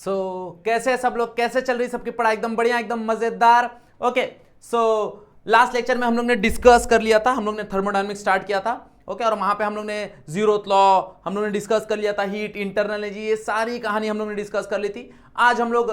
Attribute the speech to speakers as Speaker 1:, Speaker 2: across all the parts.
Speaker 1: कैसे है सब लोग, कैसे चल रही सबकी पढ़ाई? एकदम बढ़िया, एकदम मजेदार। ओके, लास्ट लेक्चर में हम लोग ने डिस्कस कर लिया था, हम लोग ने थर्मोडायनेमिक्स स्टार्ट किया था। ओके, और वहां पे हम लोग ने जीरोथ लॉ हम लोग ने डिस्कस कर लिया था, हीट, इंटरनल एनर्जी, ये सारी कहानी हम लोग ने डिस्कस कर ली थी। आज हम लोग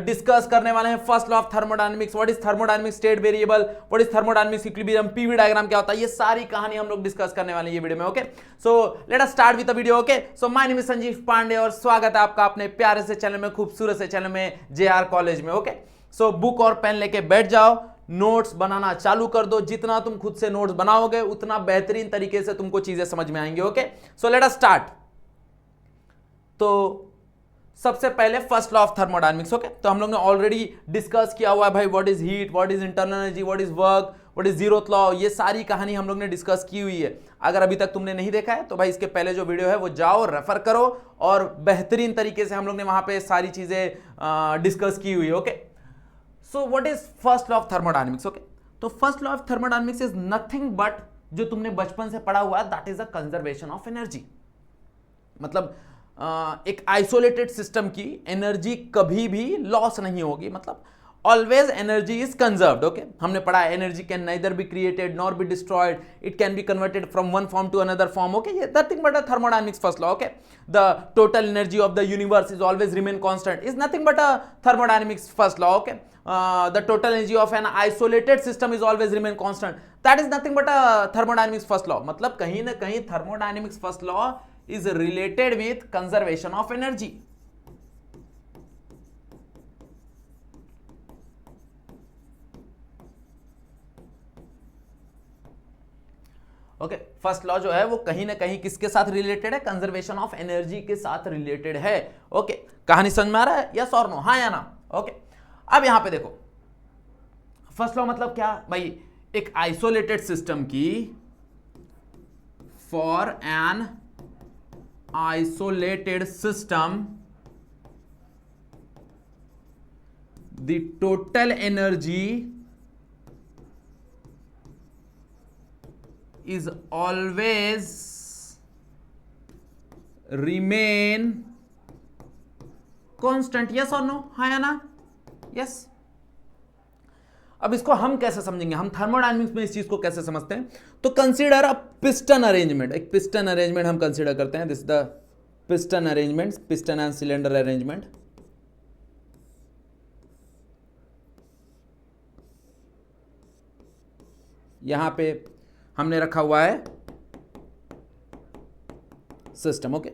Speaker 1: डिस्कस करने वाले हैं first law of thermodynamics, what is thermodynamics state variable, what is thermodynamics equilibrium, PV diagram क्या होता है, ये सारी कहानी हम लोग डिस्कस करने वाले हैं ये वीडियो में। Okay, so let us start with the video. Okay, so my name is Sanjeev Pandey और स्वागत है आपका अपने प्यारे से चैनल में, खूबसूरत से चैनल में, जेआर कॉलेज में। ओके, सो बुक और पेन लेके बैठ जाओ, नोट्स बनाना चालू कर दो। जितना तुम खुद से नोट्स बनाओगे उतना बेहतरीन तरीके से तुमको चीजें समझ में आएंगी। Okay, so let us start. तो सबसे पहले first law of thermodynamics. Okay, तो हम लोग ने ऑलरेडी डिस्कस किया हुआ है भाई, what is heat, what is internal energy, what is work, what is zeroth law, ये सारी कहानी हम लोग ने डिस्कस की हुई है। अगर अभी तक तुमने नहीं देखा है तो भाई इसके पहले जो वीडियो है वो जाओ, रेफर करो, और बेहतरीन तरीके से हम लोग ने वहां पे सारी चीजें डिस्कस की हुई है। Okay, so what is first law of thermodynamics? Okay, तो first law of thermodynamics is nothing but, जो तुमने बचपन से पढ़ा हुआ है, that is a conservation of energy. मतलब एक आइसोलेटेड सिस्टम की एनर्जी कभी भी लॉस नहीं होगी, मतलब always energy is conserved. Okay, हमने पढ़ा है energy can neither be created nor be destroyed, it can be converted from one form to another form. Okay, ये nothing but a thermodynamics first law. Okay, the total energy of the universe is always remain constant is nothing but a thermodynamics first law. Okay, the total energy of an isolated system is always remain constant, that is nothing but a thermodynamics first law। मतलब कहीं ना कहीं thermodynamics first law is related with conservation of energy। Okay, first law जो है वो कहीं ना कहीं किसके साथ रिलेटेड है? कंजर्वेशन ऑफ एनर्जी के साथ रिलेटेड है। ओके, कहानी समझ में आ रहा है? यस और नो, हाँ या ना? ओके, अब यहां पे देखो, फर्स्ट लॉ मतलब क्या भाई? एक आइसोलेटेड सिस्टम की, for an isolated system the total energy is always remain constant। yes or no, हाँ या ना? yes। अब इसको हम कैसे समझेंगे? हम थर्मोडायनेमिक्स में इस चीज को कैसे समझते हैं? तो कंसीडर अ पिस्टन अरेंजमेंट, एक पिस्टन अरेंजमेंट हम कंसीडर करते हैं। This the piston arrangement, piston and cylinder arrangement. यहां पे हमने रखा हुआ है सिस्टम। ओके,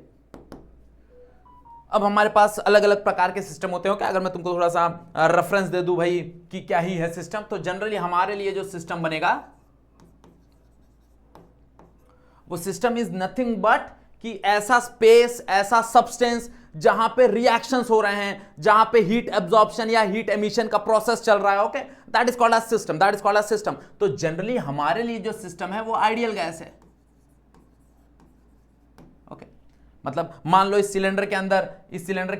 Speaker 1: अब हमारे पास अलग अलग प्रकार के सिस्टम होते हैं। अगर मैं तुमको थोड़ा सा रेफरेंस दे दूं भाई कि क्या ही है सिस्टम, तो जनरली हमारे लिए जो सिस्टम बनेगा वो सिस्टम इज नथिंग बट कि ऐसा स्पेस, ऐसा सब्सटेंस जहां पे रिएक्शंस हो रहे हैं, जहां पे हीट एब्जॉर्प्शन या हीट एमिशन का प्रोसेस चल रहा है। Okay, that is called a system, that is called a system. तो जनरली हमारे लिए जो सिस्टम है वो आइडियल गैस है। ओके, मतलब मान लो इस सिलेंडर के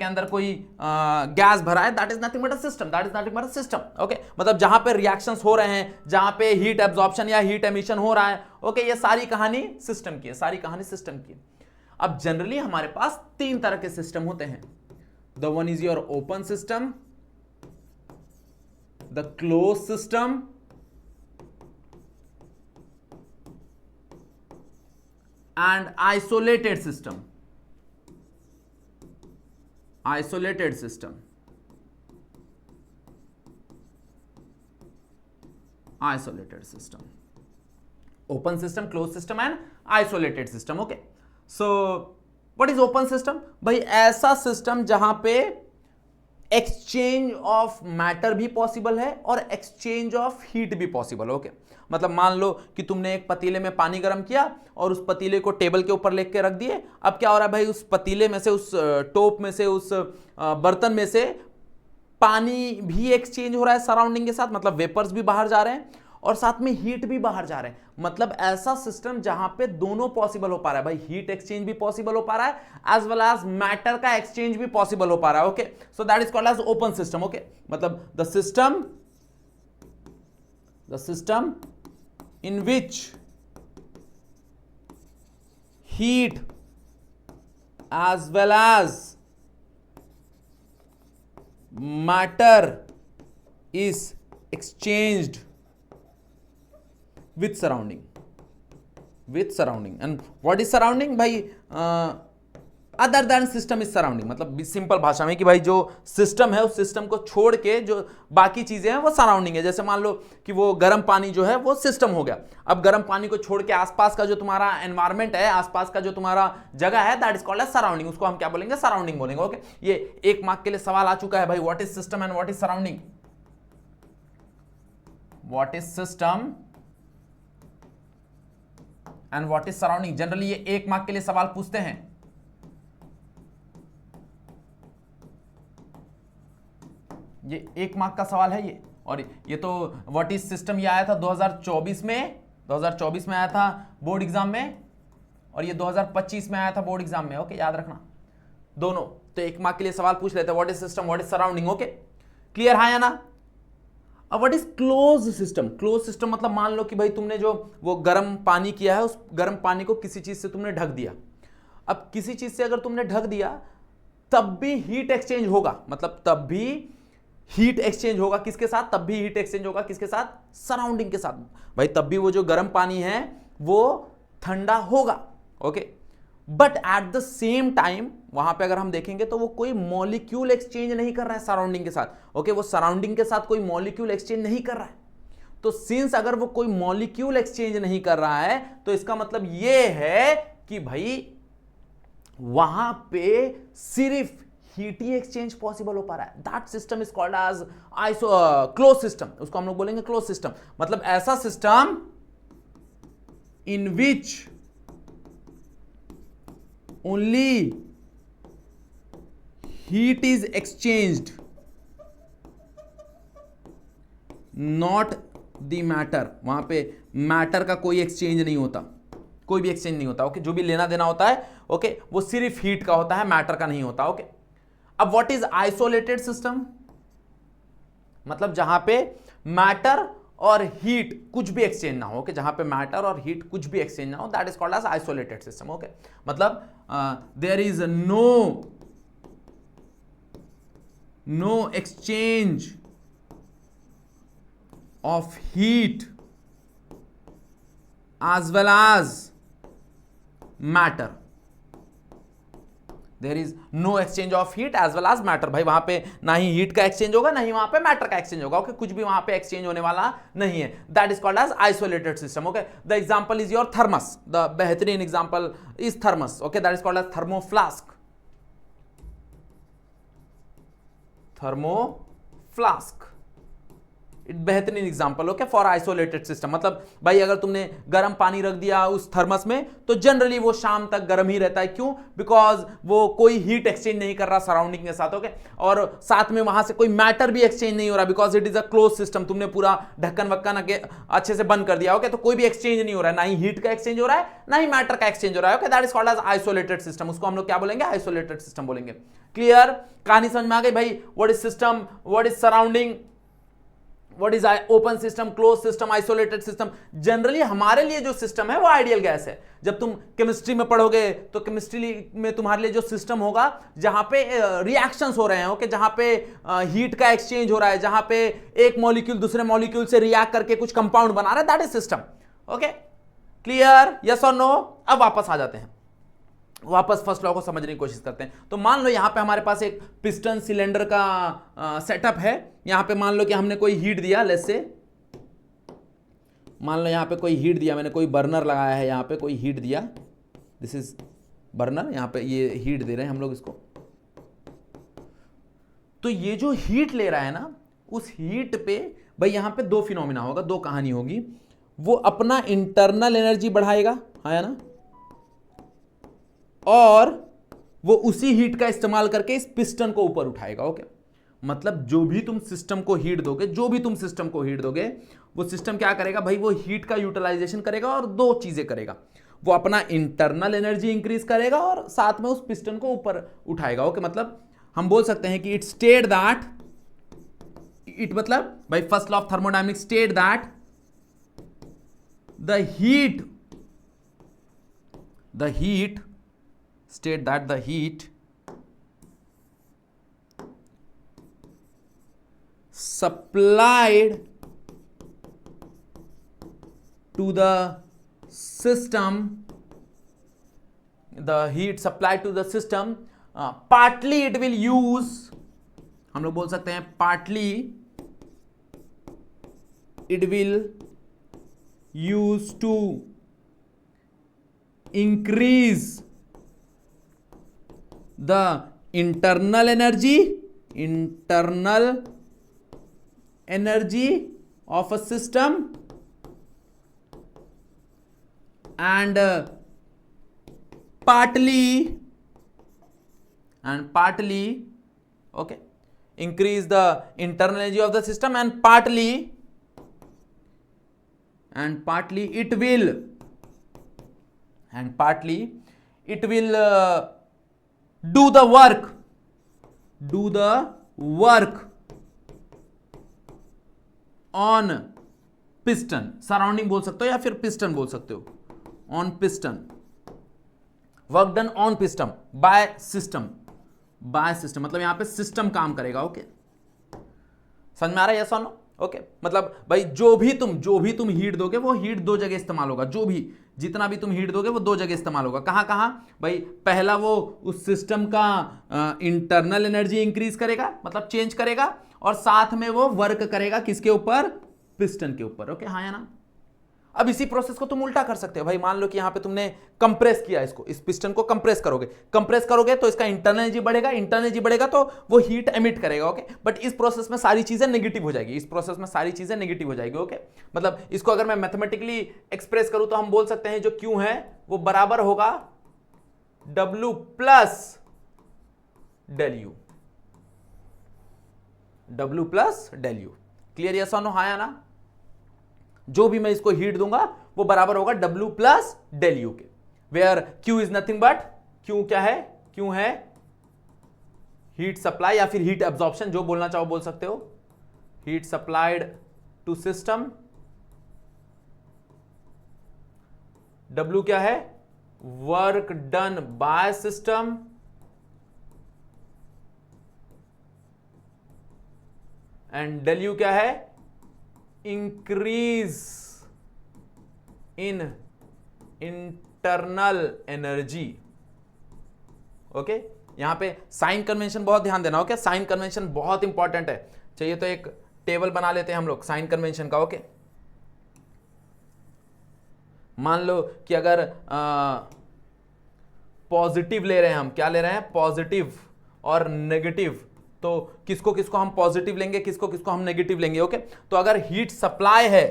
Speaker 1: अंदर कोई गैस भरा है, that is nothing but a system, that is nothing but a system. Okay, मतलब जहां पे रिएक्शंस हो रहे हैं, जहां पे हीट एब्जॉर्प्शन या हीट एमिशन हो रहा है, ओके, ये सारी कहानी सिस्टम की है, सारी कहानी सिस्टम की है। अब जनरली हमारे पास तीन तरह के सिस्टम होते हैं। The one is your open system, the close system and isolated system. Isolated system, isolated system, open system, close system and isolated system. Okay, so what is open system? भाई ऐसा system जहां पे exchange of matter भी possible है और exchange of heat भी possible है। Okay, मतलब मान लो कि तुमने एक पतीले में पानी गर्म किया और उस पतीले को टेबल के ऊपर लेके रख दिए। अब क्या हो रहा है भाई, उस पतीले में से, उस टोप में से, उस बर्तन में से पानी भी एक्सचेंज हो रहा है सराउंडिंग के साथ, मतलब वेपर्स भी बाहर जा रहे हैं और साथ में हीट भी बाहर जा रहे हैं। मतलब ऐसा सिस्टम जहां पे दोनों पॉसिबल हो पा रहा है भाई, हीट एक्सचेंज भी पॉसिबल हो पा रहा है एज वेल एज मैटर का एक्सचेंज भी पॉसिबल हो पा रहा है। Okay, so that is called as open system. Okay, मतलब the system in which heat as well as matter is exchanged with surrounding and what is surrounding भाई, other than system is surrounding, मतलब simple भाषा में कि भाई जो system है उस सिस्टम को छोड़ के जो बाकी चीजें हैं वो सराउंडिंग है। जैसे मान लो कि वो गर्म पानी जो है वो सिस्टम हो गया, अब गर्म पानी को छोड़ के आसपास का जो तुम्हारा एनवायरमेंट है, आसपास का जो तुम्हारा जगह है, that is called as surrounding, उसको हम क्या बोलेंगे, सराउंडिंग बोलेंगे। ओके, ये 1 मार्क के लिए सवाल आ चुका है भाई, what is system and what is surrounding, what is system and what is surrounding. Generally ये 1 मार्क के लिए सवाल पूछते हैं। ये 1 मार्क का सवाल है ये, और ये तो व्हाट इज सिस्टम ये आया था 2024 में आया था बोर्ड एग्जाम में, और ये 2025 में आया था बोर्ड एग्जाम में। ओके, याद रखना दोनों। तो 1 मार्क के लिए सवाल पूछ लेते हैं, what is system, what is surrounding. Okay, clear है या ना। अब what is close system. Close system मतलब मान लो कि भाई तुमने जो वो गर्म पानी किया है, उस गर्म पानी को किसी चीज से तुमने ढक दिया। अब किसी चीज से अगर तुमने ढक दिया तब भी हीट एक्सचेंज होगा, मतलब तब भी हीट एक्सचेंज होगा किसके साथ, तब भी हीट एक्सचेंज होगा किसके साथ, सराउंडिंग के साथ। भाई तब भी वो जो गर्म पानी है वो ठंडा होगा। Okay, but at the same time वहां पे अगर हम देखेंगे तो वो कोई मॉलिक्यूल एक्सचेंज नहीं कर रहा है सराउंडिंग के साथ। ओके, वो सराउंडिंग के साथ कोई मॉलिक्यूल एक्सचेंज नहीं कर रहा है। तो सिंस अगर वो कोई मॉलिक्यूल एक्सचेंज नहीं कर रहा है तो इसका मतलब ये है कि भाई वहां पे सिर्फ हीट ही एक्सचेंज पॉसिबल हो पा रहा है। That system is called as close system, उसको हम लोग बोलेंगे क्लोज सिस्टम। मतलब ऐसा system in which only heat is exchanged, not the matter. वहां पे मैटर का कोई एक्सचेंज नहीं होता, कोई भी एक्सचेंज नहीं होता। ओके, जो भी लेना देना होता है ओके वो सिर्फ हीट का होता है, मैटर का नहीं होता। ओके, अब व्हाट इज आइसोलेटेड सिस्टम, मतलब जहां पे मैटर और हीट कुछ भी एक्सचेंज ना हो। ओके, जहां पे मैटर और हीट कुछ भी एक्सचेंज ना हो, that is called as isolated system. Okay, मतलब there is no exchange of heat as well as matter, there is no exchange of heat as well as matter। भाई वहां पे ना ही हीट का एक्सचेंज होगा ना ही वहां पे मैटर का एक्सचेंज होगा। ओके, कुछ भी वहां पे एक्सचेंज होने वाला नहीं है। That is called as isolated system. Okay, the example is your thermos, the बेहतरीन example is thermos. Okay, that is called as thermoflask, thermoflask बेहतरीन example. Okay, for isolated system. मतलब भाई अगर तुमने गर्म पानी रख दिया उस थर्मस में तो जनरली वो शाम तक गर्म ही रहता है। क्यों? बिकॉज वो कोई हीट एक्सचेंज नहीं कर रहा सराउंडिंग के साथ। ओके, और साथ में वहां से कोई मैटर भी एक्सचेंज नहीं हो रहा, because it is a close system. तुमने पूरा ढक्कन वक्कन अच्छे से बंद कर दिया। ओके, तो कोई भी एक्सचेंज नहीं हो रहा है, ना ही हीट का एक्सचेंज हो रहा है ना ही मैटर का एक्सचेंज हो रहा है। Okay, that is called as isolated system. उसको हम लोग क्या बोलेंगे? आइसोलेटेड सिस्टम बोलेंगे। क्लियर? कहानी समझ में आ गई भाई? What is system, what is surrounding, What is open system, close system, isolated system. Generally हमारे लिए जो सिस्टम है वो आइडियल गैस है। जब तुम केमिस्ट्री में पढ़ोगे तो केमिस्ट्री में तुम्हारे लिए जो सिस्टम होगा जहां पे रिएक्शंस हो रहे हैं, ओके, जहां पे हीट का एक्सचेंज हो रहा है, जहां पे एक मॉलिक्यूल दूसरे मॉलिक्यूल से रिएक्ट करके कुछ कंपाउंड बना रहा है, that is system. Okay, clear? Yes और नो? अब वापस आ जाते हैं, वापस फर्स्ट लॉ को समझने की कोशिश करते हैं। तो मान लो यहां पे हमारे पास एक पिस्टन सिलेंडर का सेटअप है। यहां पे मान लो कि हमने कोई हीट दिया, लेट्स से मान लो यहां पे कोई हीट दिया, मैंने कोई बर्नर लगाया है, यहां पे कोई हीट दिया, दिस इज बर्नर, यहां पे ये हीट दे रहे हैं हम लोग इसको। तो ये जो हीट ले रहा है ना, उस हीट पे भाई यहां पे दो फिनोमिना होगा, दो कहानी होगी। वो अपना इंटरनल एनर्जी बढ़ाएगा, है ना, और वो उसी हीट का इस्तेमाल करके इस पिस्टन को ऊपर उठाएगा। ओके, मतलब जो भी तुम सिस्टम को हीट दोगे, जो भी तुम सिस्टम को हीट दोगे, वो सिस्टम क्या करेगा भाई? वो हीट का यूटिलाइजेशन करेगा और दो चीजें करेगा। वो अपना इंटरनल एनर्जी इंक्रीज करेगा और साथ में उस पिस्टन को ऊपर उठाएगा। ओके, मतलब हम बोल सकते हैं कि इट स्टेट दैट, इट मतलब भाई first law of thermodynamics state that the heat state that the heat supplied to the system, the heat supplied to the system, partly it will use, हम लोग बोल सकते हैं partly it will use to increase the internal energy of a system and partly okay, increase the internal energy of the system and partly it will do the work on piston, surrounding बोल सकते हो या फिर piston बोल सकते हो, on piston, work done on piston by system, मतलब यहां पे सिस्टम काम करेगा। ओके, समझ में आ रहा है? यस और नो? ओके, मतलब भाई जो भी तुम हीट दोगे वो हीट दो जगह इस्तेमाल होगा, जितना भी तुम हीट दोगे वो दो जगह इस्तेमाल होगा। कहां भाई? पहला वो उस सिस्टम का इंटरनल एनर्जी इंक्रीज करेगा, मतलब चेंज करेगा, और साथ में वो वर्क करेगा किसके ऊपर? पिस्टन के ऊपर। ओके, हाँ या ना? अब इसी प्रोसेस को तुम उल्टा कर सकते हो भाई। मान लो कि यहां पे तुमने कंप्रेस किया इसको, इस पिस्टन को कंप्रेस करोगे तो इसका इंटरनल एनर्जी बढ़ेगा तो वो हीट एमिट करेगा। ओके, बट इस प्रोसेस में सारी चीजें नेगेटिव हो जाएगी। ओके, मतलब इसको अगर मैं मैथमेटिकली एक्सप्रेस करूं तो हम बोल सकते हैं जो Q है वो बराबर होगा W plus del U. Clear? Yes और नो? हाँ या ना? जो भी मैं इसको हीट दूंगा वो बराबर होगा W प्लस डेल यू के, where Q is nothing but, Q क्या है? Q है हीट सप्लाई या फिर हीट एब्जॉर्प्शन, जो बोलना चाहो बोल सकते हो। Heat supplied to system, W क्या है? Work done by system and del U क्या है? Increase in internal energy. Okay, यहां पे साइन कन्वेंशन बहुत ध्यान देना। ओके, साइन कन्वेंशन बहुत इंपॉर्टेंट है। चाहिए तो एक टेबल बना लेते हैं हम लोग साइन कन्वेंशन का। ओके, मान लो कि अगर पॉजिटिव ले रहे हैं हम, क्या ले रहे हैं? पॉजिटिव और नेगेटिव, तो किसको किसको हम पॉजिटिव लेंगे, किसको किसको हम नेगेटिव लेंगे। ओके, तो अगर हीट सप्लाई है,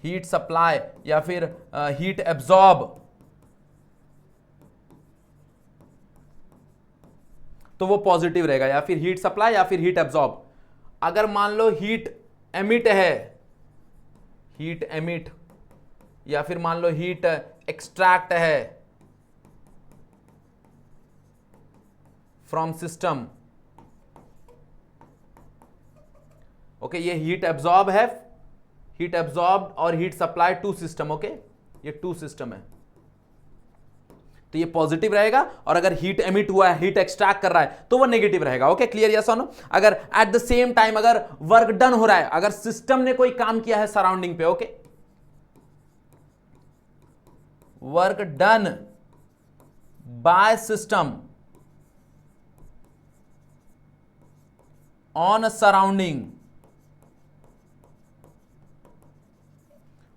Speaker 1: हीट सप्लाई या फिर हीट एब्जॉर्ब, तो वो पॉजिटिव रहेगा, या फिर हीट सप्लाई या फिर हीट एब्जॉर्ब। अगर मान लो हीट एमिट है, हीट एमिट या फिर मान लो हीट एक्सट्रैक्ट है फ्रॉम सिस्टम, ओके, ये हीट एब्जॉर्ब है, हीट एब्जॉर्ब और heat supply to system. Okay, ये टू सिस्टम है, तो ये पॉजिटिव रहेगा, और अगर हीट एमिट हुआ है, हीट एक्सट्रैक्ट कर रहा है, तो वो नेगेटिव रहेगा। Okay, clear? यस और नो? अगर एट द सेम टाइम अगर वर्क डन हो रहा है, अगर सिस्टम ने कोई काम किया है सराउंडिंग पे, okay, work done by system on surrounding,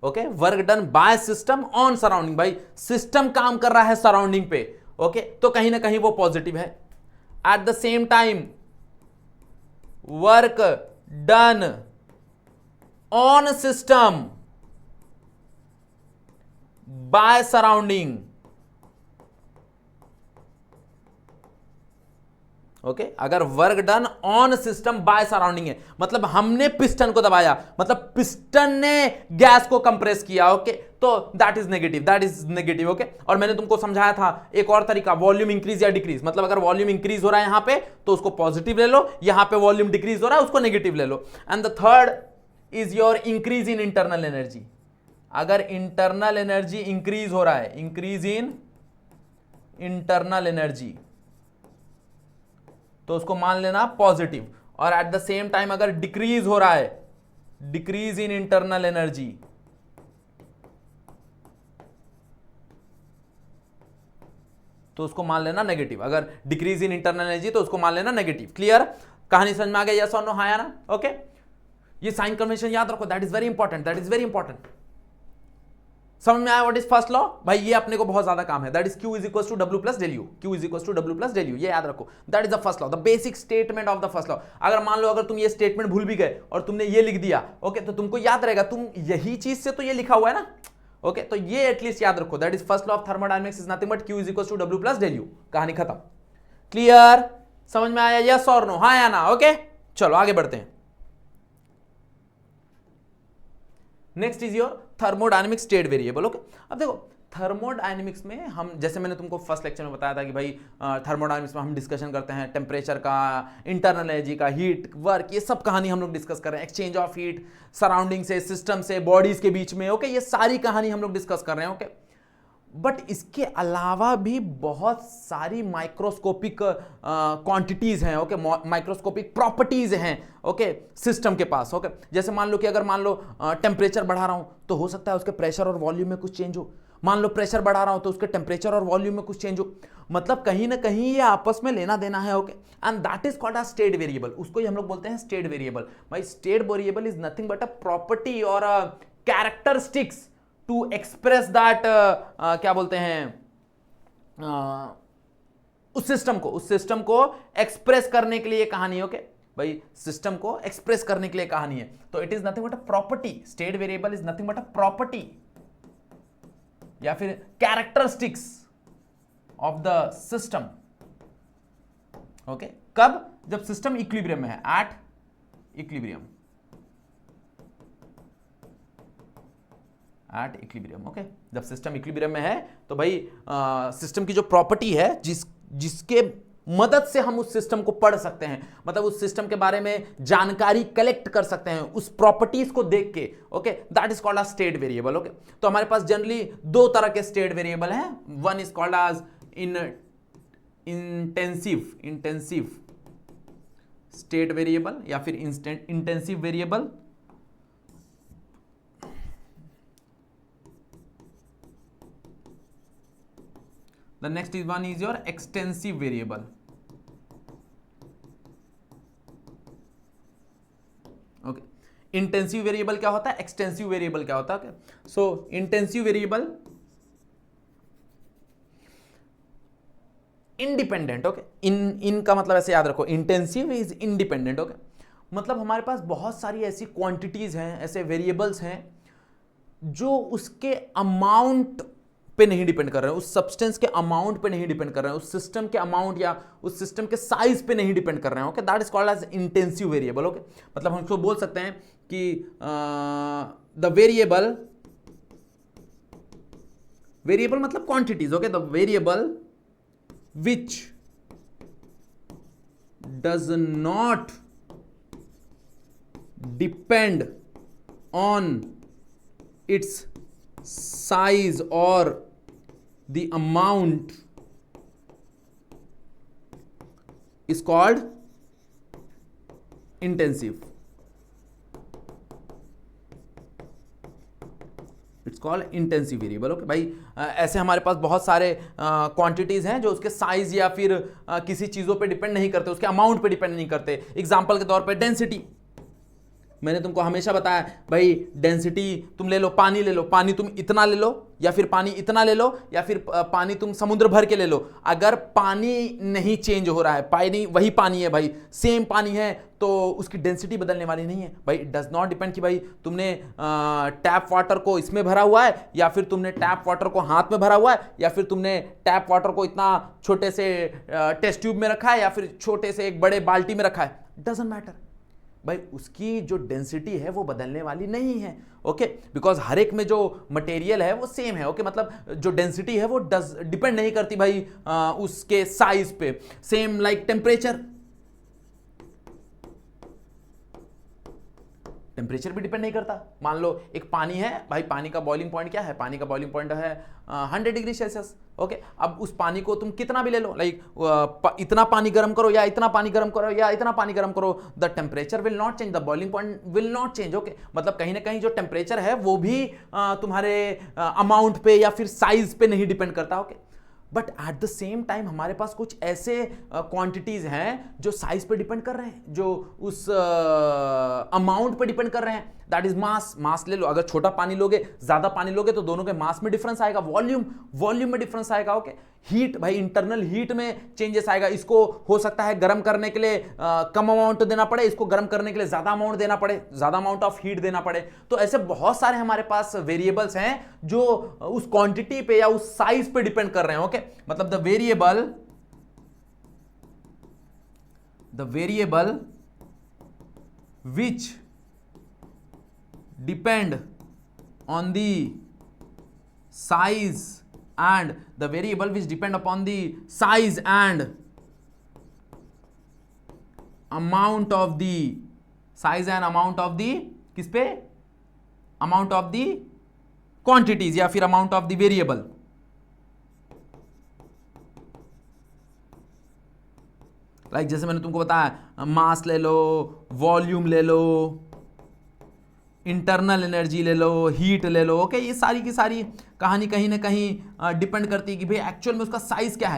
Speaker 1: okay, work done by system on surrounding, भाई सिस्टम काम कर रहा है सराउंडिंग पे। ओके, तो कहीं ना कहीं वो पॉजिटिव है। At the same time work done on system by surrounding, okay, अगर work done on system by surrounding है, मतलब हमने पिस्टन को दबाया, मतलब पिस्टन ने गैस को कंप्रेस किया। ओके, तो दैट इज नेगेटिव। ओके, और मैंने तुमको समझाया था एक और तरीका, वॉल्यूम इंक्रीज या डिक्रीज, मतलब अगर वॉल्यूम इंक्रीज हो रहा है यहां पे तो उसको पॉजिटिव ले लो, यहां पे वॉल्यूम डिक्रीज हो रहा है उसको नेगेटिव ले लो। And the third is your increase in internal energy. अगर इंटरनल एनर्जी इंक्रीज हो रहा है, इंक्रीज इन इंटरनल एनर्जी, तो उसको मान लेना पॉजिटिव। और एट द सेम टाइम अगर डिक्रीज हो रहा है, डिक्रीज इन इंटरनल एनर्जी, तो उसको मान लेना नेगेटिव। अगर डिक्रीज इन इंटरनल एनर्जी तो उसको मान लेना नेगेटिव। क्लियर? कहानी समझ में आ गया? यस और नो? हाँ या ना? ओके, ये साइन कन्वेंशन याद रखो, that is very important, that is very important. समझ में आया व्हाट इज फर्स्ट लॉ? भाई ये अपने को बहुत ज्यादा काम है, that is Q is equal to W plus del U, Q is equal to W plus del U, ये याद रखो, that is the first law, the basic statement of the first law. अगर मान लो अगर तुम ये स्टेटमेंट भूल भी गए और तुमने ये लिख दिया, ओके, तो तुमको याद रहेगा, तुम यही चीज से तो ये लिखा हुआ है ना, ओके, तो ये एटलीस्ट याद रखो, that is first law of thermodynamics is nothing but Q is equal to W plus del U. कहानी खत्म। क्लियर? समझ में आया? यस और नो? हाँ या ना? ओके, चलो आगे बढ़ते हैं। Next is your thermodynamic state variable. Okay, अब देखो थर्मोडायनेमिक्स में हम, जैसे मैंने तुमको फर्स्ट लेक्चर में बताया था कि भाई थर्मोडायनेमिक्स में हम डिस्कशन करते हैं टेम्परेचर का, इंटरनल एनर्जी का, हीट, वर्क, ये सब कहानी हम लोग डिस्कस कर रहे हैं, एक्सचेंज ऑफ हीट सराउंडिंग से, सिस्टम से, बॉडीज के बीच में। ओके, ये सारी कहानी हम लोग डिस्कस कर रहे हैं। ओके, बट इसके अलावा भी बहुत सारी माइक्रोस्कोपिक क्वांटिटीज हैं, ओके, माइक्रोस्कोपिक प्रॉपर्टीज हैं, ओके, सिस्टम के पास। ओके, जैसे मान लो कि अगर मान लो टेम्परेचर बढ़ा रहा हूं तो हो सकता है उसके प्रेशर और वॉल्यूम में कुछ चेंज हो, मान लो प्रेशर बढ़ा रहा हूं तो उसके टेम्परेचर और वॉल्यूम में कुछ चेंज हो, मतलब कहीं ना कहीं ये आपस में लेना देना है। Okay, and that is called a state variable, उसको ही हम लोग बोलते हैं स्टेट वेरिएबल। भाई state variable is nothing but a property और कैरेक्टरिस्टिक्स टू एक्सप्रेस दैट, क्या बोलते हैं, उस सिस्टम को एक्सप्रेस करने के लिए कहानी है। ओके भाई, सिस्टम को एक्सप्रेस करने के लिए कहानी है, तो it is nothing but a property, state variable is nothing but a property या फिर characteristics of the system. Okay, कब? जब सिस्टम इक्विलिब्रियम में है, at equilibrium, at equilibrium. Okay, जब सिस्टम इक्विलिब्रियम में है तो भाई सिस्टम की जो प्रॉपर्टी है, जिसके मदद से हम उस सिस्टम को पढ़ सकते हैं, मतलब उस सिस्टम के बारे में जानकारी कलेक्ट कर सकते हैं उस प्रॉपर्टीज को देख के। Okay, that is called a state variable. Okay, तो हमारे पास जनरली दो तरह के स्टेट वेरिएबल हैं, one is called as intensive state variable या फिर intensive variable, the next is one is your extensive variable। Okay, intensive variable क्या होता है, एक्सटेंसिव वेरिएबल क्या होता है? So intensive variable independent. Okay, इन का मतलब ऐसे याद रखो, इंटेंसिव इज इंडिपेंडेंट। ओके, मतलब हमारे पास बहुत सारी ऐसी क्वांटिटीज हैं, ऐसे वेरिएबल्स हैं जो उसके अमाउंट पे नहीं डिपेंड कर रहे हैं, उस सब्सटेंस के अमाउंट पे नहीं डिपेंड कर रहे हैं, उस सिस्टम के अमाउंट या उस सिस्टम के साइज पे नहीं डिपेंड कर रहे हैं। Okay, that is called as intensive variable. Okay, मतलब हम इसको बोल सकते हैं कि द वेरिएबल मतलब quantities. Okay, the variable which does not depend on its size or the amount is called intensive। It's called intensive variable. Okay भाई, ऐसे हमारे पास बहुत सारे क्वांटिटीज हैं जो उसके साइज या फिर किसी चीजों पे डिपेंड नहीं करते, उसके अमाउंट पे डिपेंड नहीं करते। एग्जांपल के तौर पे डेंसिटी, मैंने तुमको हमेशा बताया भाई, डेंसिटी तुम ले लो, पानी ले लो, पानी तुम इतना ले लो या फिर पानी इतना ले लो या फिर पानी तुम समुद्र भर के ले लो, अगर पानी नहीं चेंज हो रहा है, पानी वही पानी है भाई, सेम पानी है, तो उसकी डेंसिटी बदलने वाली नहीं है भाई। इट डज नॉट डिपेंड कि भाई तुमने टैप वाटर को इसमें भरा हुआ है या फिर तुमने टैप वाटर को हाथ में भरा हुआ है या फिर तुमने टैप वाटर को इतना छोटे से टेस्ट ट्यूब में रखा है या फिर छोटे से एक बड़े बाल्टी में रखा है, डजंट मैटर भाई, उसकी जो डेंसिटी है वो बदलने वाली नहीं है। ओके, बिकॉज हर एक में जो मटेरियल है वो सेम है। ओके, मतलब जो डेंसिटी है वो डिपेंड नहीं करती भाई उसके साइज पे। सेम लाइक टेम्परेचर, टेम्परेचर भी डिपेंड नहीं करता। मान लो एक पानी है भाई, पानी का बॉइलिंग पॉइंट क्या है, पानी का बॉइलिंग पॉइंट है 100 डिग्री सेल्सियस। ओके, अब उस पानी को तुम कितना भी ले लो, लाइक इतना पानी गर्म करो या इतना पानी गर्म करो या इतना पानी गर्म करो, the temperature will not change, the boiling point will not change. Okay, मतलब कहीं ना कहीं जो टेम्परेचर है वो भी तुम्हारे अमाउंट पे या फिर साइज पे नहीं डिपेंड करता। Okay, but at the same time हमारे पास कुछ ऐसे क्वांटिटीज हैं जो साइज पे डिपेंड कर रहे हैं, जो उस अमाउंट पे डिपेंड कर रहे हैं, दैट इज मास। मास ले लो, अगर छोटा पानी लोगे, ज्यादा पानी लोगे तो दोनों के मास में डिफरेंस आएगा, वॉल्यूम में डिफरेंस आएगा। ओके, हीट भाई, इंटरनल हीट में चेंजेस आएगा। इसको हो सकता है गर्म करने के लिए कम अमाउंट देना पड़े, इसको गर्म करने के लिए ज्यादा अमाउंट देना पड़े, ज्यादा अमाउंट ऑफ हीट देना पड़े। तो ऐसे बहुत सारे हमारे पास वेरिएबल्स हैं जो उस क्वांटिटी पे या उस साइज पे डिपेंड कर रहे हैं। ओके, मतलब the variable which depend on the size and the variable which depend upon the size and amount of the किस पे, amount of the quantities या फिर amount of the variable। Like जैसे मैंने तुमको बताया, मास ले लो, वॉल्यूम ले लो, इंटरनल एनर्जी ले लो, हीट ले लो। ओके, ये सारी की सारी कहानी कहीं ना कहीं डिपेंड करती है कि भाई एक्चुअल में उसका साइज क्या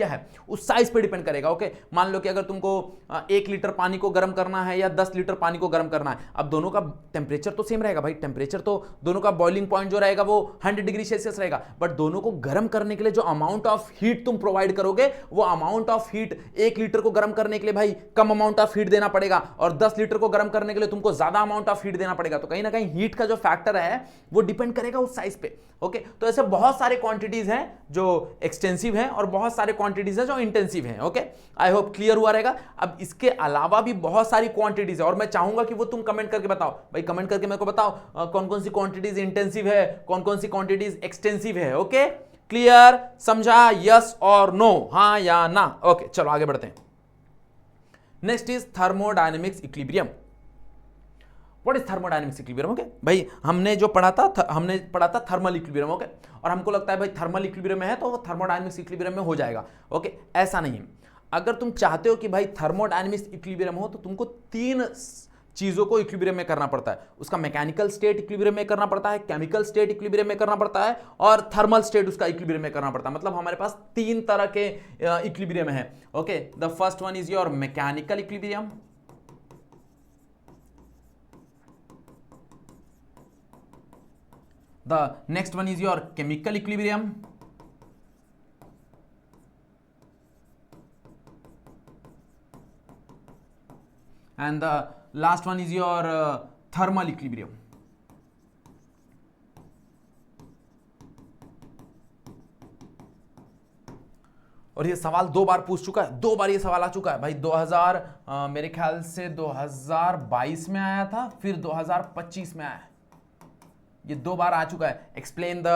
Speaker 1: है, उस साइज पे डिपेंड करेगा। ओके, मान लो कि अगर तुमको 1 लीटर पानी को गर्म करना है या 10 लीटर पानी को गर्म करना है, अब दोनों का टेम्परेचर तो सेम रहेगा भाई, टेम्परेचर तो दोनों का बॉइलिंग पॉइंट जो रहेगा वो 100 डिग्री सेल्सियस रहेगा, बट दोनों को गर्म करने के लिए जो अमाउंट ऑफ हीट तुम प्रोवाइड करोगे, वो अमाउंट ऑफ हीट 1 लीटर को गर्म करने के लिए भाई कम अमाउंट ऑफ हीट देना पड़ेगा, और 10 लीटर को गर्म करने के लिए तुमको ज्यादा अमाउंट ऑफ हीट देना पड़ेगा। तो कहीं ना कहीं हीट का जो फैक्टर है वो डिपेंड करेगा उस साइज पे। ओके, तो ऐसे बहुत सारे क्वांटिटीज हैं जो एक्सटेंसिव हैं और बहुत सारे क्वांटिटीज हैं जो इंटेंसिव हैं। ओके, आई होप क्लियर हुआ रहेगा। अब इसके अलावा भी बहुत सारी क्वांटिटीज है और मैं चाहूंगा कि वो तुम कमेंट करके बताओ भाई, कमेंट करके मेरे को बताओ कौन कौन सी क्वांटिटीज इंटेंसिव है, कौन कौन सी क्वांटिटीज एक्सटेंसिव है। ओके, क्लियर, समझा, यस और नो, हाँ या ना। ओके, चलो आगे बढ़ते हैं। Next is thermodynamics equilibrium. What is thermodynamics equilibrium? Okay भाई, हमने पढ़ा था थर्मल इक्विलिब्रियम। ओके, और हमको लगता है भाई थर्मल इक्विलिब्रियम में है तो वो थर्मोडायनेमिक्स इक्विलिब्रियम में हो जाएगा। ओके, ऐसा नहीं है। अगर तुम चाहते हो कि भाई थर्मोडायनेमिक्स इक्विलिब्रियम हो तो तुमको 3 चीजों को इक्विलिब्रियम में करना पड़ता है। उसका मैकेनिकल स्टेट इक्विलिब्रियम में करना पड़ता है, केमिकल स्टेट इक्विलिब्रियम में करना पड़ता है, और थर्मल स्टेट उसका इक्विलिब्रियम में करना पड़ता है। मतलब हमारे पास 3 तरह के इक्विलिब्रियम है। Okay, the first one is your mechanical equilibrium, the next one is your chemical equilibrium, and the last one is your thermal equilibrium। और ये सवाल 2 बार पूछ चुका है, 2 बार ये सवाल आ चुका है भाई। 2000 मेरे ख्याल से 2022 में आया था, फिर 2025 में आया है। ये 2 बार आ चुका है। Explain the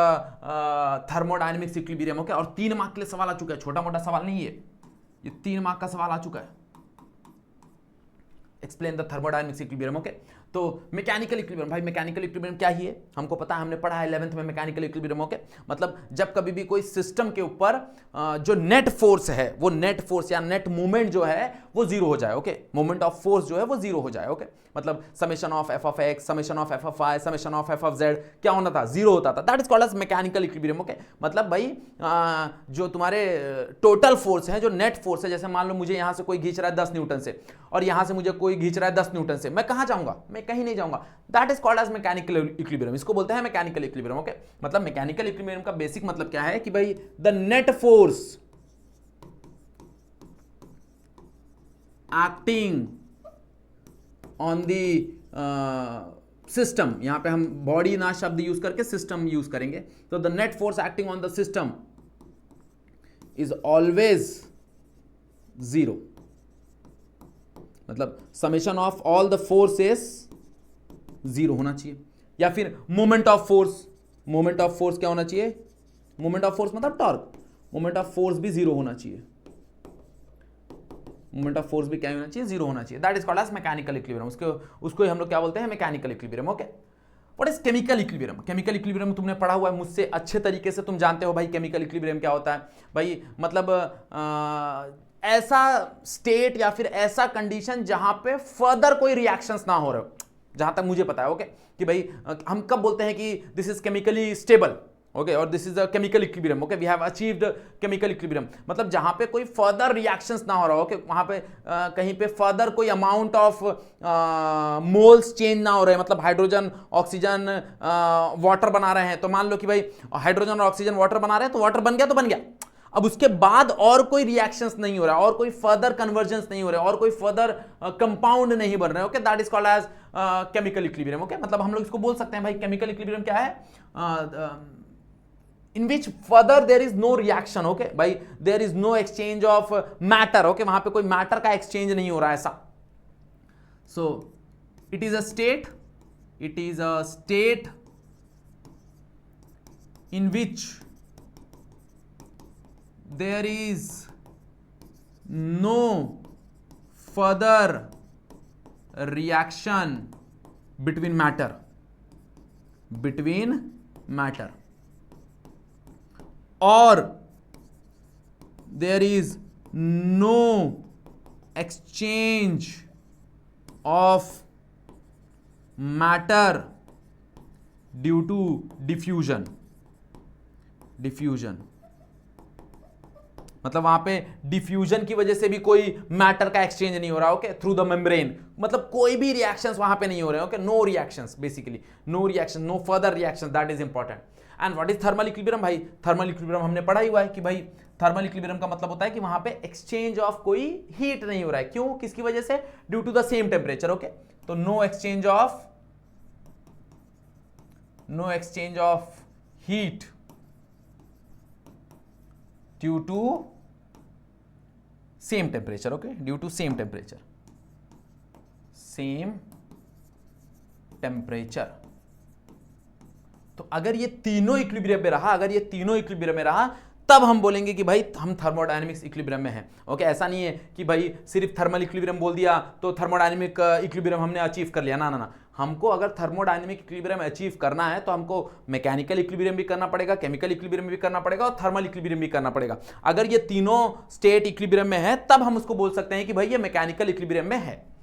Speaker 1: thermodynamics equilibrium. Okay, और 3 मार्क के लिए सवाल आ चुका है, छोटा मोटा सवाल नहीं है ये 3 मार्क का सवाल आ चुका है। Explain the thermodynamics equilibrium. Okay, तो मैकेनिकल इक्विलिब्रियम, भाई मैकेनिकल इक्विलिब्रियम क्या ही है, हमको पता है, हमने पढ़ा है 11th में मैकेनिकल इक्विलिब्रियम। ओके, मतलब जब कभी भी कोई सिस्टम के ऊपर जो नेट फोर्स है, वो नेट फोर्स या नेट मूवमेंट जो है वो 0 हो जाए। ओके, मोमेंट ऑफ फोर्स जो है वो 0 हो जाए। ओके, मतलब summation of F of X, summation of F of Y, summation of F of Z क्या होना था, 0 होता था। That is called as mechanical equilibrium. Okay, मतलब भाई जो तुम्हारे टोटल फोर्स है, जो नेट फोर्स है, जैसे मान लो मुझे यहां से कोई खींच रहा है 10 न्यूटन से, और यहां से मुझे कोई खींच रहा है 10 न्यूटन से, मैं कहां जाऊंगा, मैं कहीं नहीं जाऊंगा। That is called as mechanical equilibrium. इसको बोलते हैं मैकेनिकल इक्विलिब्रियम। ओके, मतलब मैकेनिकल इक्विलिब्रियम का बेसिक मतलब क्या है कि भाई the net force acting on the system, यहां पे हम बॉडी ना शब्द यूज करके सिस्टम यूज करेंगे, तो the net force acting on the system is always 0। मतलब summation of all the forces 0 होना चाहिए। या फिर moment of force, moment of force क्या होना चाहिए, मोमेंट ऑफ फोर्स मतलब टॉर्क, मोमेंट ऑफ फोर्स भी 0 होना चाहिए। मोमेंट ऑफ फोर्स भी क्या होना चाहिए, जीरो होना चाहिए। That is called as mechanical equilibrium. उसको ही हम लोग क्या बोलते हैं, mechanical equilibrium. Okay, what is chemical equilibrium? Chemical equilibrium तुमने पढ़ा हुआ है मुझसे अच्छे तरीके से, तुम जानते हो भाई केमिकल इक्विलिब्रियम क्या होता है भाई। मतलब ऐसा स्टेट या फिर ऐसा कंडीशन जहां पे फर्दर कोई रिएक्शंस ना हो रहे हो, जहां तक मुझे पता है। ओके, कि भाई हम कब बोलते हैं कि this is chemically stable, okay, और this is a chemical equilibrium. Okay, we have achieved chemical equilibrium, मतलब जहां पे कोई फर्दर रिएक्शंस ना हो रहा हो। ओके, वहां पे कहीं पे फर्दर कोई अमाउंट ऑफ मोल्स चेंज ना हो रहे, मतलब हाइड्रोजन ऑक्सीजन वाटर बना रहे हैं, तो मान लो कि भाई हाइड्रोजन और ऑक्सीजन वाटर बना रहे हैं, तो वाटर बन गया तो बन गया। अब उसके बाद और कोई रिएक्शंस नहीं हो रहा, और कोई फर्दर कन्वर्जेंस नहीं हो रहा, और कोई फर्दर कंपाउंड नहीं बन रहे। Okay, that is called as chemical equilibrium. Okay, मतलब हम लोग इसको बोल सकते हैं भाई केमिकल इक्विलिब्रियम क्या है, in which further there is no reaction। okay भाई, there is no exchange of matter। okay, वहां पे कोई मैटर का एक्सचेंज नहीं हो रहा ऐसा। so it is a state in which there is no further reaction between matter or there is no exchange of matter due to diffusion। मतलब वहां पे डिफ्यूजन की वजह से भी कोई मैटर का एक्सचेंज नहीं हो रहा। ओके, थ्रू द मेम्ब्रेन, मतलब कोई भी रिएक्शंस वहां पे नहीं हो रहे। Okay, no reactions, basically no reaction, no further reaction, that is important. And what is thermal equilibrium? भाई थर्मल इक्विलिब्रियम हमने पढ़ा ही हुआ है कि भाई थर्मल इक्विलिब्रियम का मतलब होता है कि वहां पे एक्सचेंज ऑफ कोई हीट नहीं हो रहा है। क्यों, किसकी वजह से? Due to the same temperature. Okay, तो no exchange of heat due to same temperature. Okay, due to same temperature. तो अगर ये तीनों इक्विलिब्रियम में रहा, तब हम बोलेंगे कि भाई हम थर्मोडायनेमिक्स इक्विलिब्रियम में हैं। ओके, ऐसा नहीं है कि भाई सिर्फ थर्मल इक्विलिब्रियम बोल दिया तो थर्मोडायनेमिक इक्विलिब्रियम हमने अचीव कर लिया। ना, हमको अगर थर्मोडायनेमिक इक्विलिब्रियम अचीव करना है तो हमको मैकेनिकल इक्विलिब्रियम भी करना पड़ेगा, केमिकल इक्विलिब्रियम भी करना पड़ेगा और थर्मल इक्विलिब्रियम भी करना पड़ेगा। अगर ये तीनों स्टेट इक्विलिब्रियम में है, तब हम उसको बोल सकते हैं कि भाई ये मैकेनिकल इक्विलिब्रियम में है।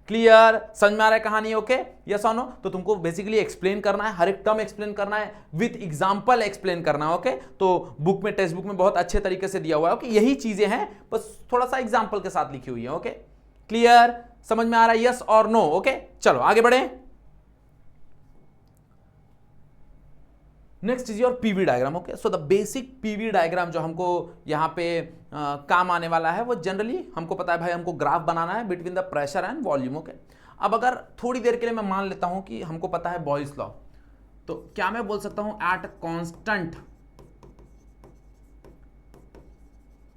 Speaker 1: क्लियर, समझ में आ रहा है कहानी? ओके, यस और नो? तो तुमको बेसिकली एक्सप्लेन करना है, हर एक टर्म एक्सप्लेन करना है, विद एग्जांपल एक्सप्लेन करना है। ओके, तो बुक में, टेक्स्ट बुक में बहुत अच्छे तरीके से दिया हुआ है। ओके, यही चीजें हैं, बस थोड़ा सा एग्जांपल के साथ लिखी हुई है। ओके, क्लियर, समझ में आ रहा है? यस और नो? ओके, चलो आगे बढ़े। Next is your PV diagram. Okay, so the basic PV diagram जो हमको यहाँ पे काम आने वाला है, वो जनरली हमको पता है भाई, हमको ग्राफ बनाना है between the pressure and volume. Okay, अब अगर थोड़ी देर के लिए मैं मान लेता हूं कि हमको पता है बॉयल्स लॉ, तो क्या मैं बोल सकता हूं एट कांस्टेंट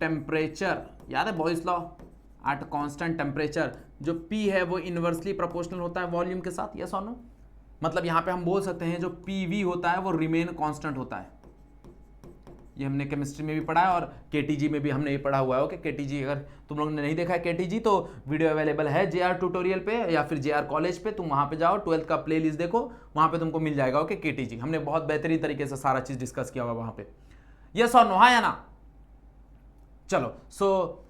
Speaker 1: टेम्परेचर, याद है Boyle's law? At constant temperature जो P है वो इनवर्सली प्रोपोर्शनल होता है वॉल्यूम के साथ। यस और नो? मतलब यहां पे हम बोल सकते हैं जो PV होता है वो रिमेन कांस्टेंट होता है। ये हमने केमिस्ट्री में भी पढ़ा है और KTG में भी हमने ये पढ़ा हुआ है। ओके, KTG अगर तुम लोगों ने नहीं देखा है KTG, तो वीडियो अवेलेबल है JR ट्यूटोरियल पे या फिर JR कॉलेज पे, तुम वहां पे जाओ, 12th का प्लेलिस्ट देखो, वहां पे तुमको मिल जाएगा। ओके, KTG हमने बहुत बेहतरीन तरीके से सारा चीज डिस्कस किया हुआ वहां पे। यस और नो? हाँ या ना? चलो, सो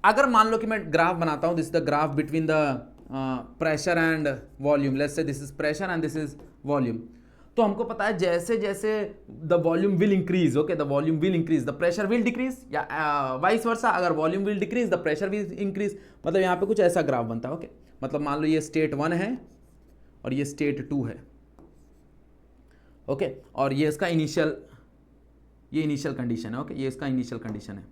Speaker 1: अगर मान लो कि मैं ग्राफ बनाता हूं, this is the graph between the pressure and volume. Let's say this is pressure and this is volume. तो हमको पता है जैसे जैसे the volume will increase, okay, the volume will increase, the pressure will decrease, या vice versa, अगर volume will decrease the pressure will increase. मतलब यहाँ पे कुछ ऐसा ग्राफ बनता है। ओके, मतलब मान लो ये स्टेट 1 है और ये स्टेट 2 है। ओके, और ये इसका इनिशियल कंडीशन है। ओके, ये इसका इनिशियल कंडीशन है।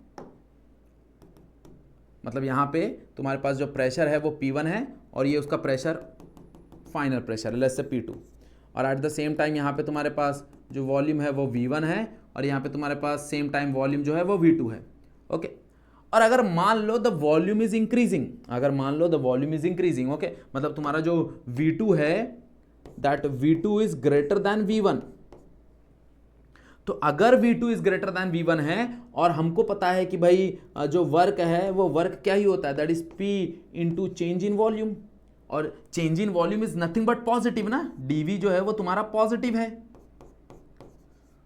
Speaker 1: मतलब यहाँ पे तुम्हारे पास जो प्रेशर है वो P1 है और ये उसका pressure, final pressure, let's say P2। और एट द सेम टाइम यहाँ पे तुम्हारे पास जो वॉल्यूम है वो V1 है और यहाँ पे तुम्हारे पास सेम टाइम वॉल्यूम जो है वो V2 है। ओके, और अगर मान लो the volume is increasing, okay, मतलब तुम्हारा जो V2 है that V2 is greater than V1, तो अगर V2 is greater than V1 है और हमको पता है कि भाई जो वर्क है वो वर्क क्या ही होता है, that is P into change in volume, और change in volume is nothing but positive ना, dV जो है वो तुम्हारा पॉजिटिव है,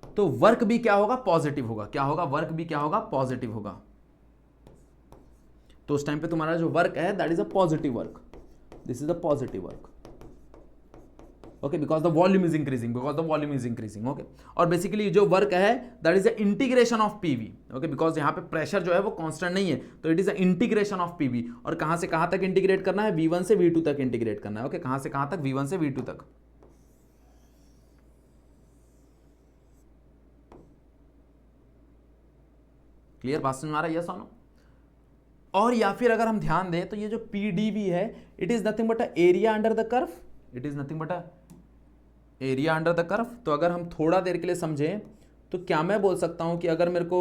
Speaker 1: तो वर्क भी क्या होगा, पॉजिटिव होगा। क्या होगा, वर्क भी क्या होगा, पॉजिटिव होगा। तो उस टाइम पे तुम्हारा जो वर्क है that is a positive work, this is a positive work, okay, because the volume is increasing, because the volume is increasing, okay. और बेसिकली जो वर्क है that is the integration of PV, okay, because यहाँ पे pressure जो है वो constant नहीं है, तो it is the integration of PV. और कहां से कहां तक इंटीग्रेट करना है, V1 से V2 तक इंटीग्रेट करना है, ओके, कहां से कहां तक, V1 से V2 तक। क्लियर, बात समझ में आ रहा है, यस और नो? और या फिर अगर हम ध्यान दें तो ये जो PdV है, it is nothing but a area under the curve, it is nothing but a area under the curve. तो अगर हम थोड़ा देर के लिए समझें तो क्या मैं बोल सकता हूं कि अगर मेरे को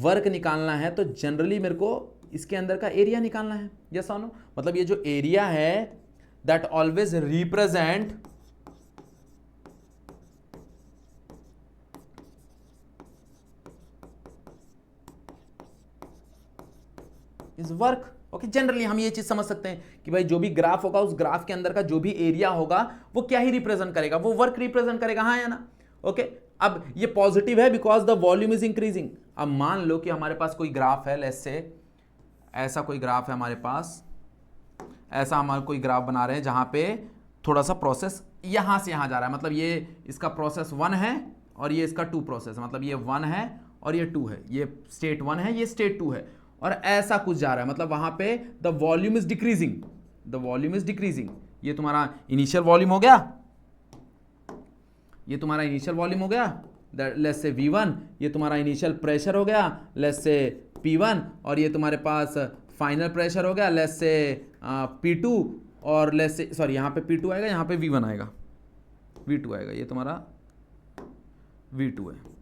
Speaker 1: वर्क निकालना है तो जनरली मेरे को इसके अंदर का एरिया निकालना है, यस और नो? मतलब ये जो एरिया है that always represent is work, okay. Generally हम ये चीज समझ सकते हैं कि भाई जो भी ग्राफ होगा उस ग्राफ के अंदर का जो भी एरिया होगा वो क्या ही रिप्रेजेंट करेगा, वो वर्क रिप्रेजेंट करेगा, हाँ या ना, ओके। अब ये पॉजिटिव है because the volume is increasing. अब मान लो कि हमारे पास कोई ग्राफ है, लेट्स से ऐसा कोई ग्राफ है हमारे पास, ऐसा हमारा कोई ग्राफ बना रहे हैं जहां पे थोड़ा सा प्रोसेस यहां से यहां जा रहा है, मतलब ये इसका प्रोसेस 1 है और ये इसका 2 प्रोसेस, मतलब ये 1 है और ये 2 है, ये स्टेट 1 है, ये स्टेट 2 है, और ऐसा कुछ जा रहा है, मतलब वहां पे the volume is decreasing, the volume is decreasing. ये तुम्हारा इनिशियल वॉल्यूम हो गया, ये तुम्हारा इनिशियल वॉल्यूम हो गया, लेट्स से V1, ये तुम्हारा इनिशियल प्रेशर हो गया, लेट्स से P1, और ये तुम्हारे पास फाइनल प्रेशर हो गया, लेट्स से P2, और लेट्स से सॉरी यहाँ पे P2 आएगा, यहाँ पे V1 आएगा, V2 आएगा, ये तुम्हारा V2 है।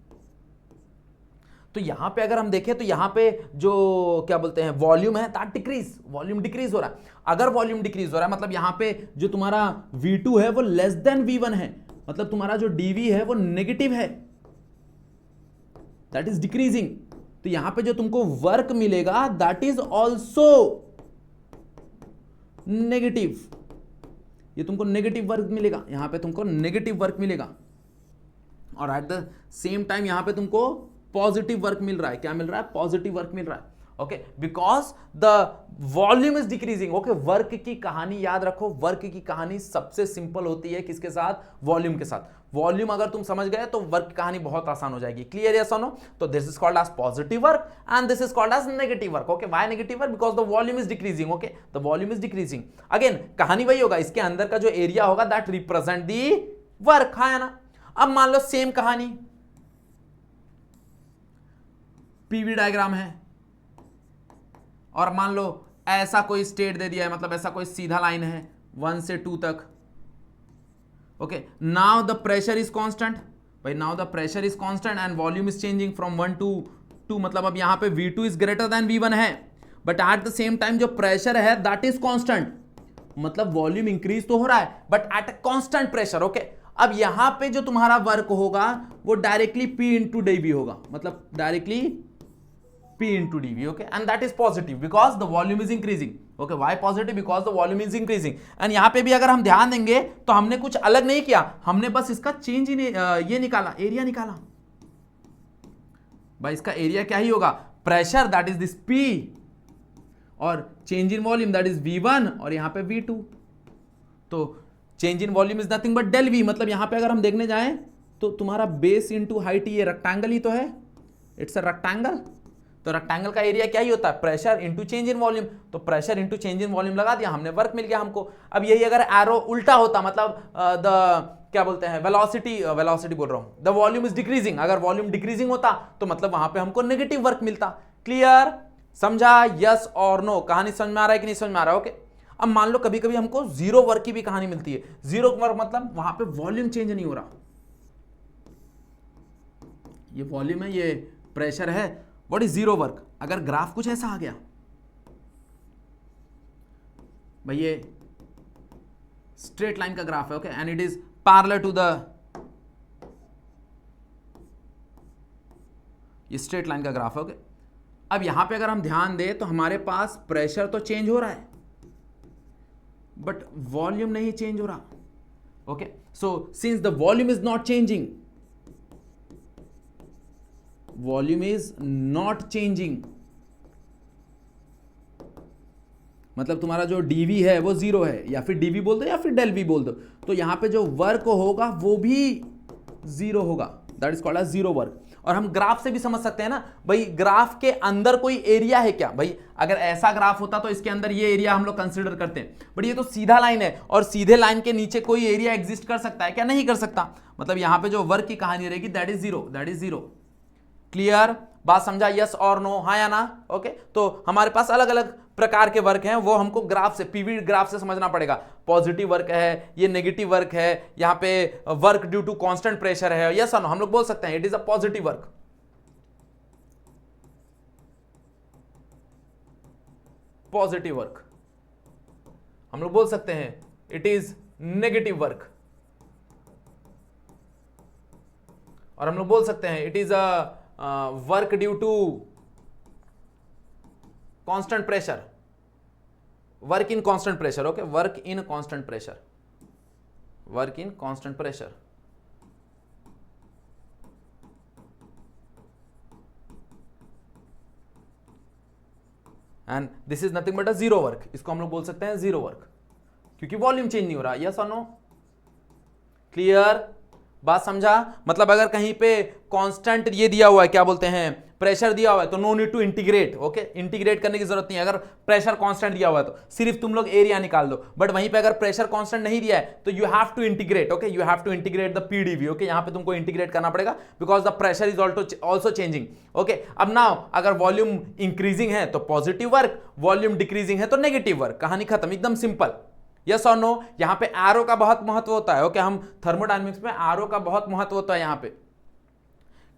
Speaker 1: तो यहां पे अगर हम देखें तो यहां पे जो क्या बोलते हैं वॉल्यूम है दैट डिक्रीज, वॉल्यूम डिक्रीज हो रहा है। अगर वॉल्यूम डिक्रीज हो रहा है मतलब यहां पे जो तुम्हारा V2 है वो लेस देन V1 है, मतलब तुम्हारा जो dV है वो नेगेटिव है, दैट इज डिक्रीजिंग। तो यहां पे जो तुमको वर्क मिलेगा दैट इज ऑल्सो नेगेटिव, ये तुमको नेगेटिव वर्क मिलेगा, यहां पे तुमको नेगेटिव वर्क मिलेगा, और एट द सेम टाइम यहां पे तुमको पॉजिटिव वर्क मिल रहा है। क्या मिल रहा है, पॉजिटिव वर्क मिल रहा है, okay, because the volume is decreasing, okay. Work की कहानी याद रखो, वर्क की कहानी सबसे सिंपल होती है किसके साथ, वॉल्यूम के साथ। वॉल्यूम अगर तुम समझ गए तो वर्क की कहानी बहुत आसान हो जाएगी। क्लियर, यस और नो? तो this is called as positive work and this is called as negative work, okay. Why negative work, because the volume is decreasing, okay, the volume is decreasing. Again कहानी वही होगा, इसके अंदर का जो area होगा दैट रिप्रेजेंट दी वर्क, हाँ या ना? अब मान लो सेम कहानी पीवी डायग्राम है, और मान लो ऐसा कोई स्टेट दे दिया है, मतलब ऐसा कोई सीधा लाइन है 1 से 2 तक, okay. Now the pressure is constant, भाई now the pressure is constant and volume is changing from 1 to 2, मतलब अब यहां पे V2 is greater than V1 है, but at the same time जो प्रेशर है दैट इज कांस्टेंट, मतलब volume increase तो हो रहा है but at a constant pressure, okay. अब यहां पे जो तुम्हारा वर्क होगा वो डायरेक्टली P इंटू dV होगा, मतलब directly P into dV, okay, and that is positive because the volume is increasing, okay. Why positive? Because the volume is increasing. and यहाँ पे भी अगर हम ध्यान देंगे तो हमने कुछ अलग नहीं किया, हमने बस इसका चेंज इन ये निकाला, एरिया निकाला। भाई इसका एरिया क्या ही होगा, pressure that is this P, और change in volume that is V1, और यहाँ पे V2। तो change in volume is nothing but del V, मतलब यहाँ पे अगर हम देखने जाएं तो तुम्हारा बेस इंटू हाइट, ये रेक्टेंगल ही तो है, इट्स अ रेक्टेंगल। तो रेक्टेंगल का एरिया क्या ही होता है, pressure into change in volume, तो pressure into change in volume लगा दिया हमने, वर्क मिल गया हमको। अब यही अगर एरो उल्टा होता, मतलब द क्या बोलते हैं वेलोसिटी बोल रहा हूं, द वॉल्यूम इज डिक्रीजिंग, अगर वॉल्यूम डिक्रीजिंग होता तो मतलब वहां पे हमको नेगेटिव वर्क मिलता। क्लियर, समझा, यस और नो? कहानी समझ में आ रहा है कि नहीं समझ में आ रहा है, ओके। अब मान लो कभी कभी हमको जीरो वर्क की भी कहानी मिलती है, जीरो वर्क मतलब वहां पे वॉल्यूम चेंज नहीं हो रहा, ये वॉल्यूम है, ये प्रेशर है, व्हाट इज जीरो वर्क? अगर ग्राफ कुछ ऐसा आ गया, भाई ये स्ट्रेट लाइन का ग्राफ है, okay, and it is parallel to the ये स्ट्रेट लाइन का ग्राफ है। ओके, अब यहां पे अगर हम ध्यान दें तो हमारे पास प्रेशर तो चेंज हो रहा है बट वॉल्यूम नहीं चेंज हो रहा। Okay, so since the volume is not changing, volume is not changing, मतलब तुम्हारा जो dv है वो जीरो है, या फिर dv बोल दो या फिर डेल v बोल दो, तो यहां पे जो वर्क होगा वो भी जीरो होगा, that is called as zero work. और हम ग्राफ से भी समझ सकते हैं ना भाई, ग्राफ के अंदर कोई एरिया है क्या? भाई अगर ऐसा ग्राफ होता तो इसके अंदर ये एरिया हम लोग कंसीडर करते हैं, बट ये तो सीधा लाइन है और सीधे लाइन के नीचे कोई एरिया एग्जिस्ट कर सकता है क्या? नहीं कर सकता। मतलब यहां पे जो वर्क की कहानी रहेगी that is zero, that is zero. Clear? बात समझा? यस और नो, हाँ या ना? ओके, तो हमारे पास अलग अलग प्रकार के वर्क हैं, वो हमको ग्राफ से, पीवी ग्राफ से समझना पड़ेगा। पॉजिटिव वर्क है, ये नेगेटिव वर्क है, यहां पे work due to constant pressure है, यस और नो हम लोग बोल सकते हैं it is a positive work. Positive work हम लोग बोल सकते हैं इट इज नेगेटिव वर्क, और हम लोग बोल सकते हैं it is a work due to constant pressure, work in constant pressure. Okay, work in constant pressure, work in constant pressure. And this is nothing but a zero work, इसको हम लोग बोल सकते हैं जीरो वर्क, क्योंकि volume change नहीं हो रहा। यस और नो? क्लियर? बात समझा? मतलब अगर कहीं पे कांस्टेंट ये दिया हुआ है, क्या बोलते हैं, प्रेशर दिया हुआ है, तो no need to integrate. Okay, integrate करने की जरूरत नहीं है। अगर प्रेशर कांस्टेंट दिया हुआ है तो सिर्फ तुम लोग एरिया निकाल दो, बट वहीं पे अगर प्रेशर कांस्टेंट नहीं दिया है तो you have to integrate. Okay, you have to integrate the PDV. Okay, यहां पे तुमको इंटीग्रेट करना पड़ेगा because the pressure is also changing. Okay, अब नाउ अगर वॉल्यूम इंक्रीजिंग है तो पॉजिटिव वर्क, वॉल्यूम डिक्रीजिंग है तो नेगेटिव वर्क, कहानी खत्म, एकदम सिंपल। यस और नो? यहां पे एरो का बहुत महत्व होता है। ओके, हम थर्मोडायनेमिक्स में एरो का बहुत महत्व होता है यहां पे।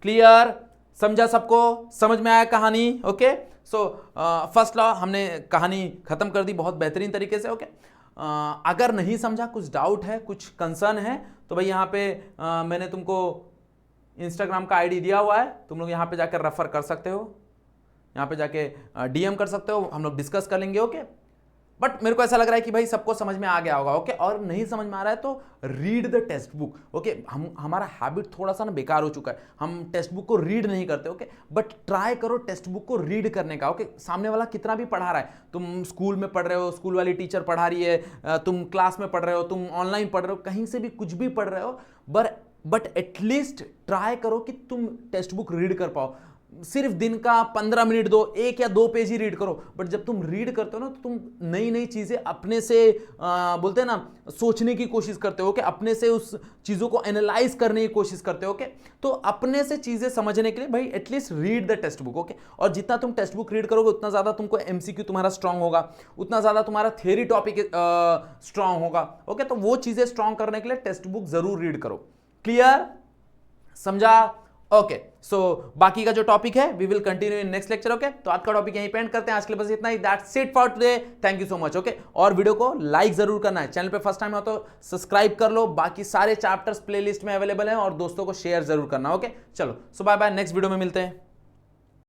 Speaker 1: क्लियर? समझा सबको? समझ में आया कहानी? ओके, सो फर्स्ट लॉ हमने कहानी खत्म कर दी बहुत बेहतरीन तरीके से। ओके, अगर नहीं समझा, कुछ डाउट है, कुछ कंसर्न है, तो भाई यहाँ पे मैंने तुमको इंस्टाग्राम का आईडी दिया हुआ है, तुम लोग यहाँ पे जाकर रेफर कर सकते हो, यहाँ पे जाके डीएम कर सकते हो, हम लोग डिस्कस कर लेंगे। ओके, बट मेरे को ऐसा लग रहा है कि भाई सबको समझ में आ गया होगा। ओके, और नहीं समझ में आ रहा है तो read the text book. Okay, हमारा हैबिट थोड़ा सा ना बेकार हो चुका है, हम टेक्स्ट बुक को रीड नहीं करते। ओके, बट ट्राई करो टेक्स्ट बुक को रीड करने का। ओके, सामने वाला कितना भी पढ़ा रहा है, तुम स्कूल में पढ़ रहे हो, स्कूल वाली टीचर पढ़ा रही है, तुम क्लास में पढ़ रहे हो, तुम ऑनलाइन पढ़ रहे हो, कहीं से भी कुछ भी पढ़ रहे हो, बट एटलीस्ट ट्राई करो कि तुम टेक्स्ट बुक रीड कर पाओ। सिर्फ दिन का 15 मिनट दो, 1 या 2 पेज ही रीड करो, बट जब तुम रीड करते हो ना तो तुम नई नई चीजें अपने से बोलते हैं ना, सोचने की कोशिश करते हो कि अपने से उस चीजों को एनालाइज करने की कोशिश करते हो। ओके, तो अपने से चीजें समझने के लिए भाई at least read the text book. Okay, और जितना तुम टेक्स्ट बुक रीड करोगे उतना ज्यादा तुमको एमसीक्यू तुम्हारा स्ट्रांग होगा, उतना ज्यादा तुम्हारा थ्योरी टॉपिक स्ट्रांग होगा। ओके, तो वो चीजें स्ट्रांग करने के लिए टेक्स्ट बुक जरूर रीड करो। क्लियर? समझा? ओके, सो बाकी का जो टॉपिक है we will continue in next lecture. Okay, तो आज का टॉपिक यहीं पे एंड करते हैं, आज के लिए बस इतना ही। That's it for today, thank you so much. Okay, और वीडियो को लाइक जरूर करना है, चैनल पे फर्स्ट टाइम हो तो सब्सक्राइब कर लो, बाकी सारे चैप्टर्स प्लेलिस्ट में अवेलेबल हैं, और दोस्तों को शेयर जरूर करना। ओके, चलो, सो बाय बाय, नेक्स्ट वीडियो में मिलते हैं।